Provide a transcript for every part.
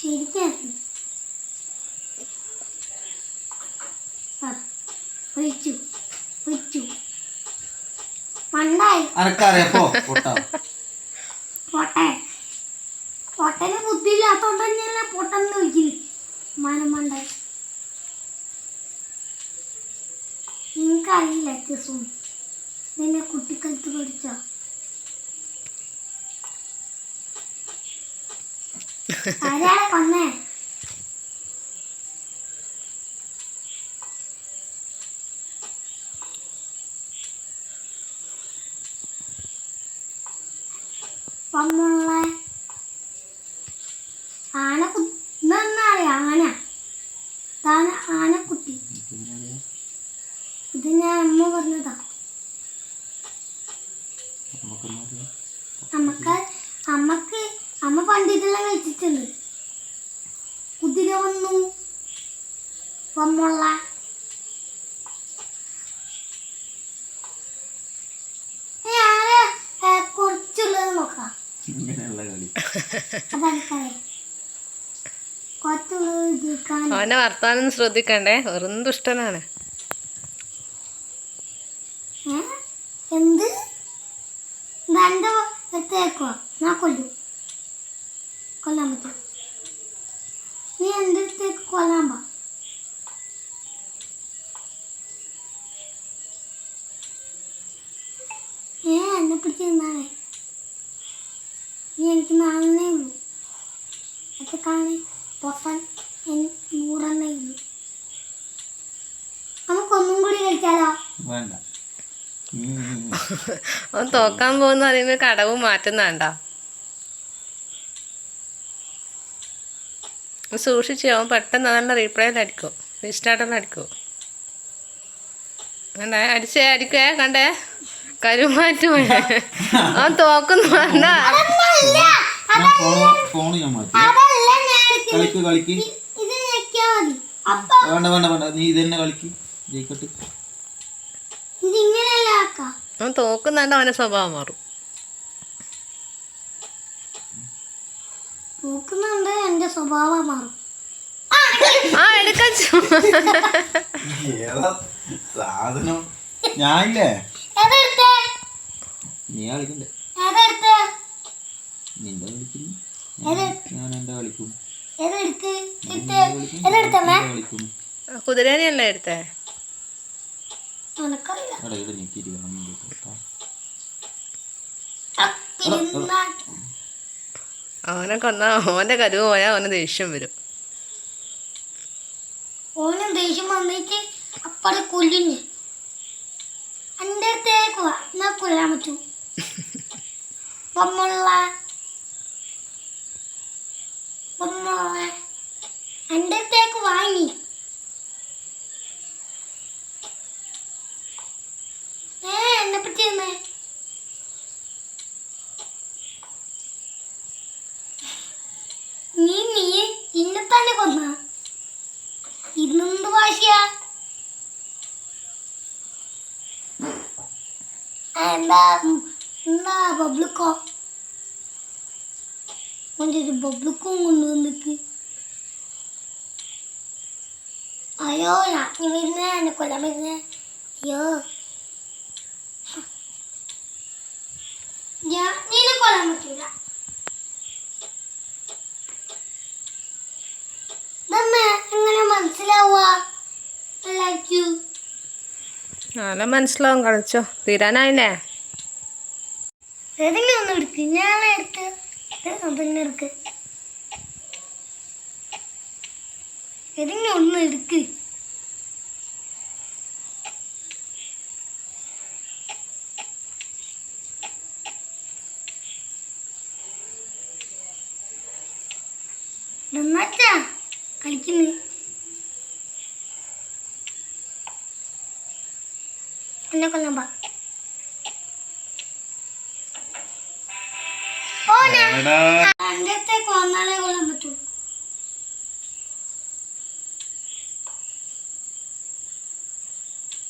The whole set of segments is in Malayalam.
ശരിക്കും ഒഴിച്ചു ഒഴിച്ചു മണ്ടായി പോട്ടെ പൊട്ടന് ബുദ്ധിയില്ലാത്തോണ്ട് തന്നെയല്ല പൊട്ടെന്ന് വിളിക്കുന്നു മനം മണ്ടായി. നിനക്കറിയില്ല ദിവസവും നിന്നെ കുട്ടിക്കാലത്ത് പഠിച്ചോ? ആരാളെ കൊന്നേ? പമ്മുള്ള ആനക്കുറിയാം. ആനക്കുട്ടി ഇത് ഞാൻ അമ്മ പറഞ്ഞതാ. അമ്മ പണ്ടിതെല്ലാം കഴിച്ചിട്ടുണ്ട്. കുതിര വന്നു പമ്മുള്ള കുറച്ചുള്ളത് നോക്കാം. അവന്റെ വർത്താനം ശ്രദ്ധിക്കണ്ടേ, വെറും ദുഷ്ടനാണ്. എന്ത് ഞാൻ കൊല്ലാൻ പറ്റും? നീ എൻ്റെ അടുത്തേക്ക് കൊല്ലാൻ പാ. എന്നെ പിടിച്ചിരുന്നാണേ നീ എനിക്ക് നാളെ ഉള്ളൂ. അത് കാണേ പൊട്ടാൻ 100 ഉള്ളൂ. നമുക്കൊന്നും കൂടി കഴിച്ചാലോ? വേണ്ട. അവൻ തോക്കാൻ പോകുന്ന പറയുമ്പോ കടവ് മാറ്റുന്നാണ്ടാ. സൂക്ഷിച്ച്, അവൻ പെട്ടെന്ന് നല്ല റീപ്ലേയിലടിക്കും, റീസ്റ്റാർട്ടിലടിക്കും. കണ്ടേ അടിക്കുവേ, കണ്ടേ കരുമാറ്റം. അവൻ തോക്കുന്നു പറഞ്ഞാ അവൻ തോക്കുന്നാണ്ട് അവന്റെ സ്വഭാവം മാറും. നോക്കുന്നുണ്ട് എന്റെ സ്വഭാവം മാറും. എടുക്കാൻ സാധനം ഞാനില്ലേ നീ കളിക്കണ്ടേ? നിന്റെ കളിക്കുന്നു, ഞാൻ എന്റെ കളിക്കും. കുതിരേനെയല്ലേ എടുത്തേ? അവനെ കൊന്നാ ഓന്റെ കരുവ് പോയാൽ അവന് ദേഷ്യം വരും. ഓനും ദേഷ്യം വന്നിട്ട് അപ്പടെ കൊല്ലുന്നു. എൻ്റെ അടുത്തേക്ക് വാ, എന്നാ കൊല്ലാൻ പറ്റൂ. എൻ്റെ അടുത്തേക്ക് വാങ്ങി. എന്നെ പറ്റിയെന്നേ നീ ഇന്നെ തന്നെ കൊന്ന. ഇന്നെന്ത് ഭാഷയാ? എന്താ ബബ്ലുക്കോ? ഒരു ബബ്ലുക്കും കൊണ്ടുവന്നിക്ക്. അയ്യോ രാത്രി വരുന്നേ, എന്നെ കൊല്ലാൻ വരുന്നേ. അയ്യോ നീനെ കൊല്ലാൻ പറ്റൂല. എങ്ങനെ മനസ്സിലാവുക? നല്ല മനസ്സിലാവും, കളിച്ചോ. തീരാനായില്ലേ? ഏതെങ്കിലും ഒന്ന് എടുക്ക്. ഞാൻ എടുത്ത് അതന്നെ എടുക്ക്. ഏതെങ്കിലും ഒന്ന് എടുക്ക്. നന്നാച്ചാ കളിക്കുന്നു. എന്നെ കൊല്ലാൻ പാ. എൻ്റെ അടുത്തേക്ക് വന്നാലേ കൊല്ലാൻ പറ്റൂ.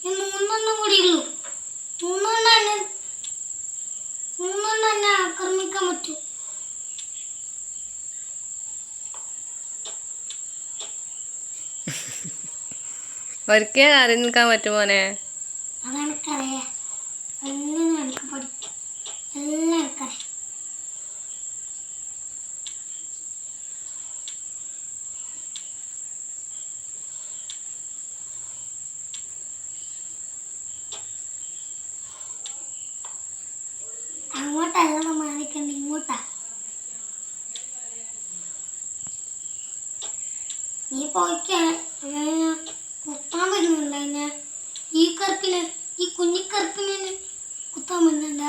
മൂന്നെണ്ണം കൂടി ഉള്ളൂ. മൂന്നെണ്ണം എന്നെ ആക്രമിക്കാൻ പറ്റൂ. ഒരിക്കൽ കറി നിൽക്കാൻ പറ്റും മോനെ. അതെനിക്കറിയാം. എല്ലാം എനിക്ക് പഠിക്കും. എല്ലാം എനിക്കറിയാം. അങ്ങോട്ടല്ല മാറിക്കണ്ട, ഇങ്ങോട്ടാ. നീ പോയിക്കാണ് കുത്താൻ പറ്റുന്നുണ്ട്. അതിനെ ഈ കറുപ്പിന്, ഈ കുഞ്ഞിക്കറുപ്പിന് കുത്താൻ പറ്റുന്നുണ്ട.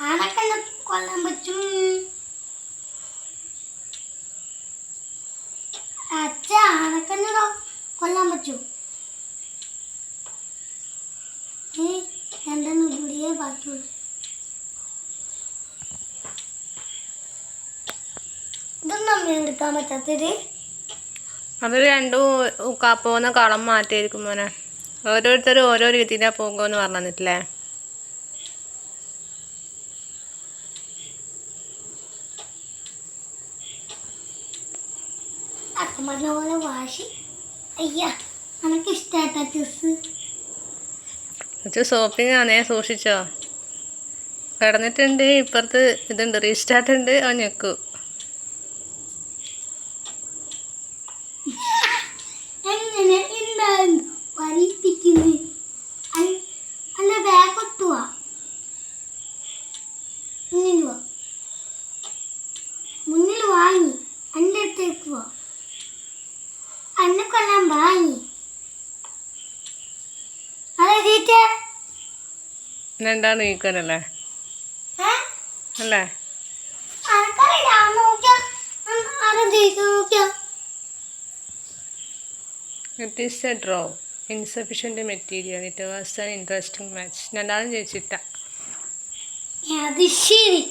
ആനക്കെന്നെ കൊല്ലാൻ പറ്റും. അച്ഛ, ആനക്കെന്നോ കൊല്ലാൻ പറ്റും. രണ്ടെണ്ണം കൂടിയേ ബാക്കിയുള്ളൂ. ഇതൊന്നും അമ്മ എടുക്കാൻ പറ്റാത്തത്. അത് രണ്ടും പോകുന്ന കളം മാറ്റിയായിരിക്കും മോനെ. ഓരോരുത്തരും ഓരോ രീതിയിലാണ് പോകുമെന്ന് പറഞ്ഞു തന്നിട്ടില്ലേ? അച്ഛൻ പറഞ്ഞ പോലെ വാശി. അയ്യ, എനിക്ക് ഇഷ്ടായിട്ടാ ചെസ്. ഷോപ്പിംഗ് ആണേ, സൂക്ഷിച്ചോ. കിടന്നിട്ടുണ്ട്. ഇപ്പുറത്ത് ഇതുണ്ട്, റീസ്റ്റാർട്ട് ഉണ്ട്. അവൻ ഞെക്കൂ. എങ്ങനെ ഉണ്ടായിരുന്നു പരീക്ഷിക്കുന്നത്? അല്ല, ബാഗ് ഒട്ടുവാ. മുന്നിൽ വാങ്ങി എൻ്റെ അടുത്തേക്ക് പോ. അന്നെ കൊല്ലാൻ വാങ്ങി. അതെ തീറ്റ രണ്ടാണ് നീക്കാനല്ലേ അല്ലേ? It is a draw. Insufficient material. It was an interesting match. രണ്ടാളും ജയിച്ചിട്ട. അത് ശരി.